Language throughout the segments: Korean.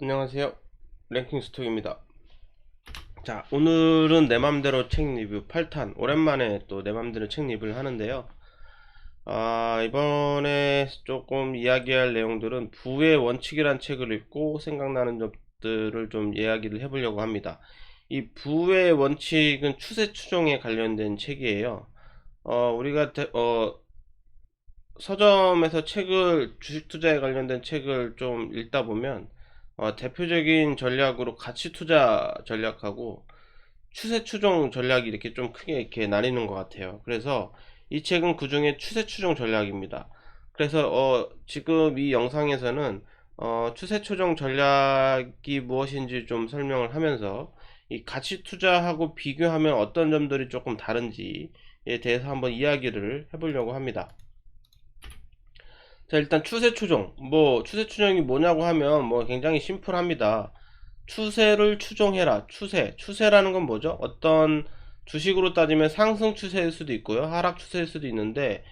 안녕하세요. 랭킹스톡입니다. 자, 오늘은 내 맘대로 책 리뷰 8탄. 오랜만에 또 내 맘대로 책 리뷰를 하는데요. 이번에 조금 이야기할 내용들은 부의 원칙이란 책을 읽고 생각나는 점들을 좀 이야기를 해보려고 합니다. 이 부의 원칙은 추세 추종에 관련된 책이에요. 우리가 서점에서 주식 투자에 관련된 책을 좀 읽다 보면 대표적인 전략으로 가치 투자 전략하고 추세 추종 전략이 이렇게 좀 크게 이렇게 나뉘는 것 같아요. 그래서 이 책은 그 중에 추세 추종 전략입니다. 그래서 지금 이 영상에서는 추세 추종 전략이 무엇인지 좀 설명을 하면서 이 가치 투자하고 비교하면 어떤 점들이 조금 다른지에 대해서 한번 이야기를 해보려고 합니다. 자, 일단 추세 추종. 추세 추종이 뭐냐고 하면 굉장히 심플합니다. 추세를 추종해라. 추세라는 건 뭐죠? 어떤 주식으로 따지면 상승 추세일 수도 있고요. 하락 추세일 수도 있는데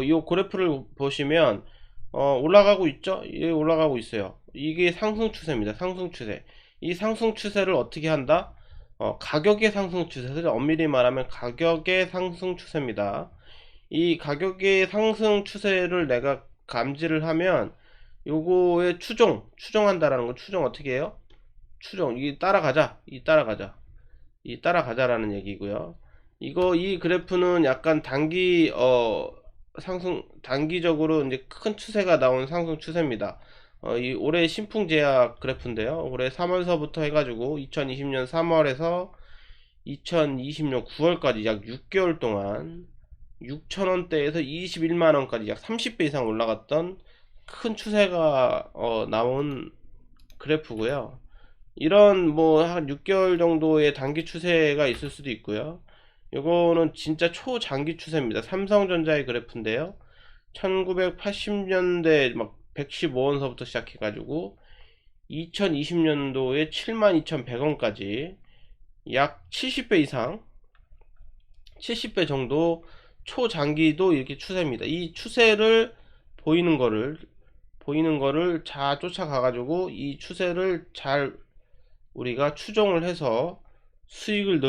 이 그래프를 보시면 올라가고 있죠? 예, 올라가고 있어요. 이게 상승 추세입니다. 상승 추세. 이 상승 추세를 어떻게 한다? 가격의 상승 추세를 엄밀히 말하면 가격의 상승 추세입니다. 이 가격의 상승 추세를 내가 감지를 하면 요거의 추종한다라는 거. 추종 어떻게 해요? 이 따라가자라는 얘기고요. 이 그래프는 약간 단기적으로 이제 큰 추세가 나온 상승 추세입니다. 이 올해 신풍제약 그래프인데요. 올해 3월서부터 해가지고 2020년 3월에서 2020년 9월까지 약 6개월 동안 6천원대에서 21만원까지 약 30배 이상 올라갔던 큰 추세가 나온 그래프고요. 이런 한 6개월 정도의 단기 추세가 있을 수도 있고요. 이거는 진짜 초장기 추세입니다. 삼성전자의 그래프인데요. 1980년대 막 115원서부터 시작해가지고 2020년도에 72,100원까지 약 70배 이상 70배 정도 초장기도 이렇게 추세입니다. 이 추세를 보이는 거를 잘 쫓아가 가지고 이 추세를 잘 우리가 추종을 해서 수익을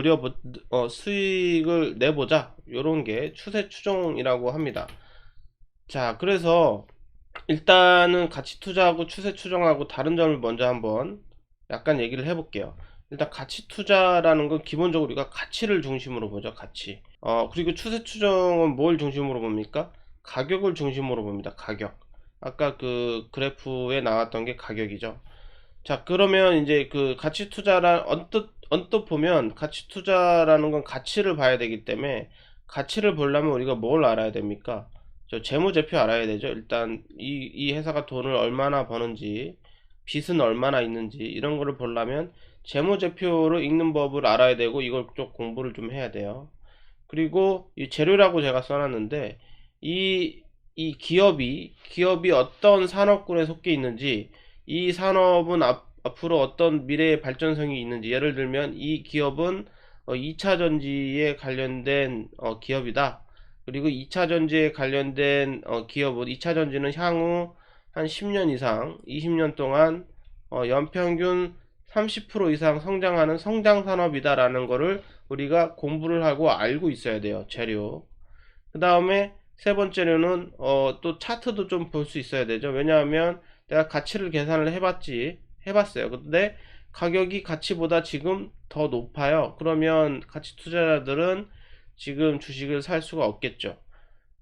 내보자. 요런 게 추세 추종이라고 합니다. 자, 그래서 일단은 가치 투자하고 추세 추종하고 다른 점을 먼저 한번 약간 얘기를 해볼게요. 일단 가치 투자라는 건 기본적으로 우리가 가치를 중심으로 보죠. 가치. 그리고 추세 추종은 뭘 중심으로 봅니까? 가격을 중심으로 봅니다. 가격. 아까 그 그래프에 나왔던 게 가격이죠. 자, 그러면 이제 그 가치 투자란 언뜻 보면 가치 투자라는 건 가치를 봐야 되기 때문에 가치를 보려면 우리가 뭘 알아야 됩니까? 재무제표 알아야 되죠. 일단 이 회사가 돈을 얼마나 버는지, 빚은 얼마나 있는지 이런 거를 보려면 재무제표로 읽는 법을 알아야 되고 이걸 좀 공부를 좀 해야 돼요. 그리고 이 재료라고 제가 써놨는데 이 기업이 어떤 산업군에 속해 있는지, 이 산업은 앞으로 어떤 미래의 발전성이 있는지, 예를 들면 이 기업은 2차 전지에 관련된 기업이다. 그리고 2차 전지에 관련된 기업은 2차 전지는 향후 한 10년 이상 20년 동안 연평균 30% 이상 성장하는 성장 산업이다라는 거를 우리가 공부를 하고 알고 있어야 돼요. 재료. 그 다음에 세 번째로는 또 차트도 좀 볼 수 있어야 되죠. 왜냐하면 내가 가치를 계산을 해봤어요. 근데 가격이 가치보다 지금 더 높아요. 그러면 가치 투자자들은 지금 주식을 살 수가 없겠죠.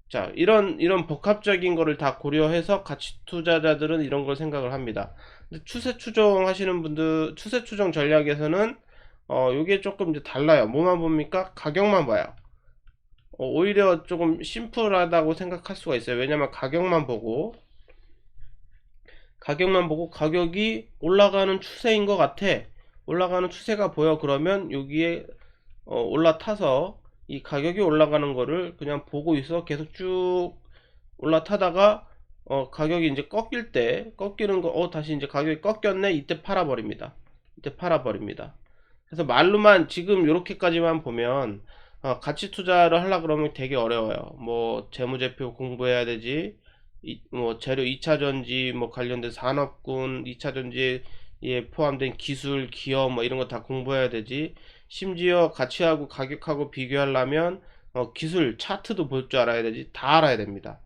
자, 이런 복합적인 거를 다 고려해서 가치 투자자들은 이런 걸 생각을 합니다. 근데 추세 추종 하시는 분들, 추세 추종 전략에서는 요게 조금 이제 달라요. 뭐만 봅니까? 가격만 봐요. 오히려 조금 심플하다고 생각할 수가 있어요. 왜냐면 가격만 보고 가격이 올라가는 추세인 것 같아. 올라가는 추세가 보여. 그러면 여기에 올라타서 이 가격이 올라가는 거를 그냥 보고 있어. 계속 쭉 올라타다가 가격이 이제 꺾이는 거, 다시 이제 가격이 꺾였네. 이때 팔아버립니다. 그래서 말로만 지금 이렇게까지만 보면 가치 투자를 하려 그러면 되게 어려워요. 재무제표 공부해야 되지. 재료 2차 전지 관련된 산업군, 2차 전지 포함된 기술, 기업 뭐 이런 거 다 공부해야 되지. 심지어 가치하고 가격하고 비교하려면 기술 차트도 볼 줄 알아야 되지. 다 알아야 됩니다.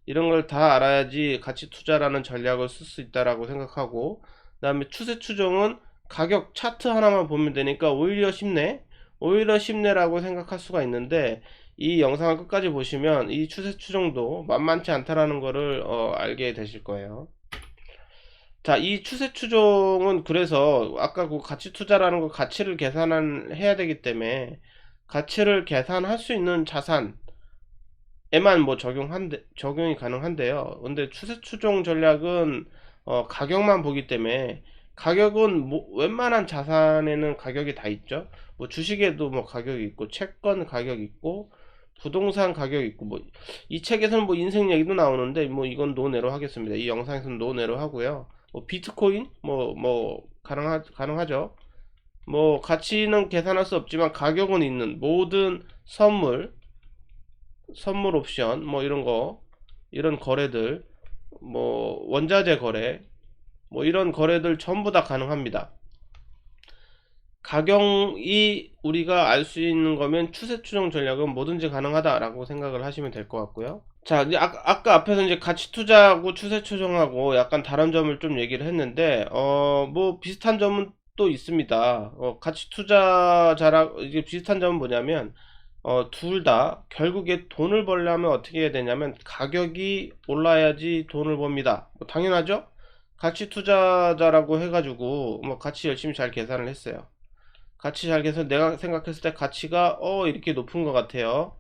이런 걸 다 알아야지 가치 투자라는 전략을 쓸 수 있다라고 생각하고, 그다음에 추세 추종은 가격 차트 하나만 보면 되니까 오히려 쉽네. 오히려 쉽네라고 생각할 수가 있는데, 이 영상을 끝까지 보시면 이 추세 추종도 만만치 않다라는 거를 알게 되실 거예요. 자, 이 추세 추종은 그래서 아까 그 가치 투자라는 거 가치를 계산해야 되기 때문에 가치를 계산할 수 있는 자산에만 뭐 적용이 가능한데요. 근데 추세 추종 전략은 가격만 보기 때문에, 가격은 뭐 웬만한 자산에는 가격이 다 있죠. 뭐 주식에도 뭐 가격이 있고, 채권 가격이 있고, 부동산 가격이 있고, 뭐 이 책에서는 뭐 인생 얘기도 나오는데 뭐 이건 노내로 하겠습니다. 이 영상에서는 노내로 하고요. 뭐 비트코인 뭐 가능하죠. 뭐 가치는 계산할 수 없지만 가격은 있는 모든 선물 옵션 뭐 이런 거, 이런 거래들, 뭐 원자재 거래, 뭐 이런 거래들 전부 다 가능합니다. 가격이 우리가 알 수 있는 거면 추세 추종 전략은 뭐든지 가능하다라고 생각을 하시면 될 것 같고요. 자, 이제 아까 앞에서 이제 가치 투자하고 추세 추종하고 약간 다른 점을 좀 얘기를 했는데, 뭐 비슷한 점은 또 있습니다. 가치 투자자랑 이게 비슷한 점은 뭐냐면, 둘 다 결국에 돈을 벌려면 어떻게 해야 되냐면 가격이 올라야지 돈을 법니다. 뭐 당연하죠? 가치 투자자라고 해가지고 뭐 같이 열심히 잘 계산을 했어요. 가치 잘 계산, 내가 생각했을 때 가치가 이렇게 높은 것 같아요.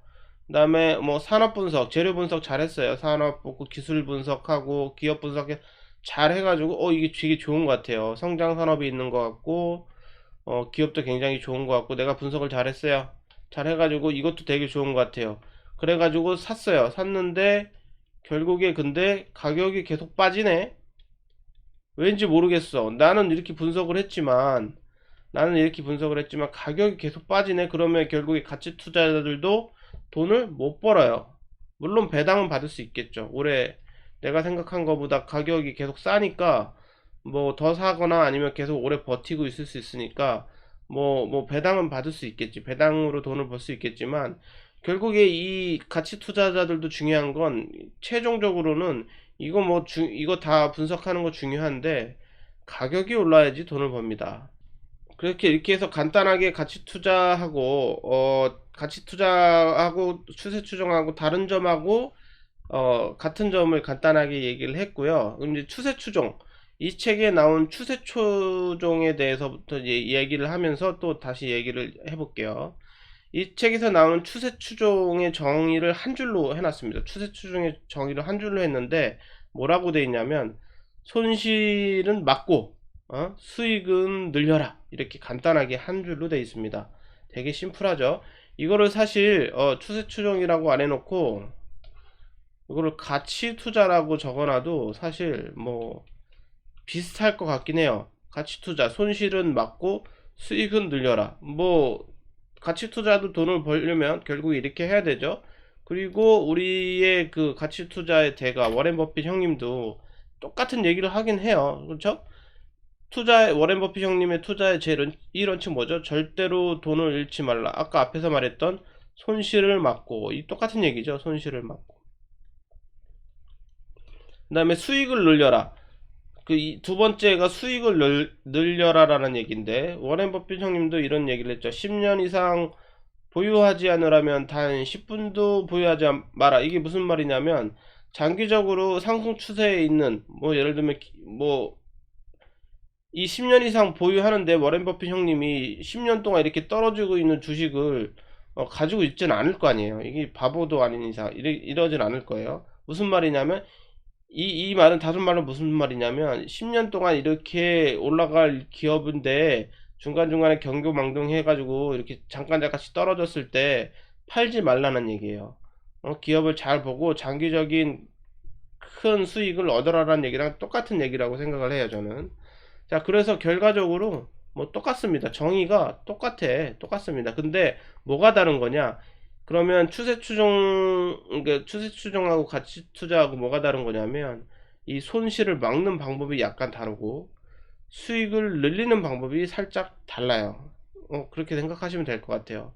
그 다음에 뭐 산업 분석, 재료 분석 잘 했어요. 산업 보고 기술 분석하고 기업 분석 잘 해가지고 이게 되게 좋은 것 같아요. 성장 산업이 있는 것 같고, 기업도 굉장히 좋은 것 같고, 내가 분석을 잘 했어요. 잘 해가지고 이것도 되게 좋은 것 같아요. 그래가지고 샀어요. 샀는데 결국에 근데 가격이 계속 빠지네. 왠지 모르겠어. 나는 이렇게 분석을 했지만 가격이 계속 빠지네. 그러면 결국에 가치 투자자들도 돈을 못 벌어요. 물론 배당은 받을 수 있겠죠. 올해 내가 생각한 것보다 가격이 계속 싸니까 뭐 더 사거나 아니면 계속 오래 버티고 있을 수 있으니까 뭐 배당은 받을 수 있겠지. 배당으로 돈을 벌 수 있겠지만, 결국에 이 가치 투자자들도 중요한 건 최종적으로는 이거 다 분석하는 거 중요한데 가격이 올라야지 돈을 법니다. 그렇게 이렇게 해서 간단하게 가치 투자하고 추세 추종하고 다른 점하고 같은 점을 간단하게 얘기를 했고요. 그럼 이제 추세 추종, 이 책에 나온 추세 추종에 대해서부터 얘기를 하면서 또 다시 얘기를 해볼게요. 이 책에서 나오는 추세 추종의 정의를 한 줄로 해놨습니다. 추세 추종의 정의를 한 줄로 했는데 뭐라고 돼 있냐면, 손실은 막고 수익은 늘려라, 이렇게 간단하게 한 줄로 돼 있습니다. 되게 심플하죠. 이거를 사실 추세 추종이라고 안 해놓고 이거를 가치 투자라고 적어놔도 사실 뭐 비슷할 것 같긴 해요. 가치 투자, 손실은 막고 수익은 늘려라. 뭐 가치 투자도 돈을 벌려면 결국 이렇게 해야 되죠. 그리고 우리의 그 가치 투자의 대가 워렌 버핏 형님도 똑같은 얘기를 하긴 해요. 그렇죠? 워렌 버핏 형님의 투자의 이런치 뭐죠? 절대로 돈을 잃지 말라. 아까 앞에서 말했던 손실을 막고, 이 똑같은 얘기죠. 손실을 막고. 그 다음에 수익을 늘려라. 그 두 번째가 수익을 늘려라라는 얘기인데, 워렌 버핏 형님도 이런 얘기를 했죠. 10년 이상 보유하지 않으라면 단 10분도 보유하지 마라. 이게 무슨 말이냐면, 장기적으로 상승 추세에 있는, 뭐 예를 들면 뭐 이 10년 이상 보유하는데 워렌 버핏 형님이 10년 동안 이렇게 떨어지고 있는 주식을 가지고 있지는 않을 거 아니에요. 이게 바보도 아닌 이상 이러진 않을 거예요. 무슨 말이냐면, 이 말은, 다른 말은 무슨 말이냐면, 10년 동안 이렇게 올라갈 기업인데 중간중간에 경고망동 해가지고 이렇게 잠깐씩 떨어졌을 때 팔지 말라는 얘기예요. 기업을 잘 보고 장기적인 큰 수익을 얻어라라는 얘기랑 똑같은 얘기라고 생각을 해요, 저는. 자, 그래서 결과적으로 뭐 똑같습니다. 정의가 똑같습니다. 근데 뭐가 다른 거냐? 그러면 그러니까 추세 추종하고 가치 투자하고 뭐가 다른 거냐면, 이 손실을 막는 방법이 약간 다르고, 수익을 늘리는 방법이 살짝 달라요. 그렇게 생각하시면 될 것 같아요.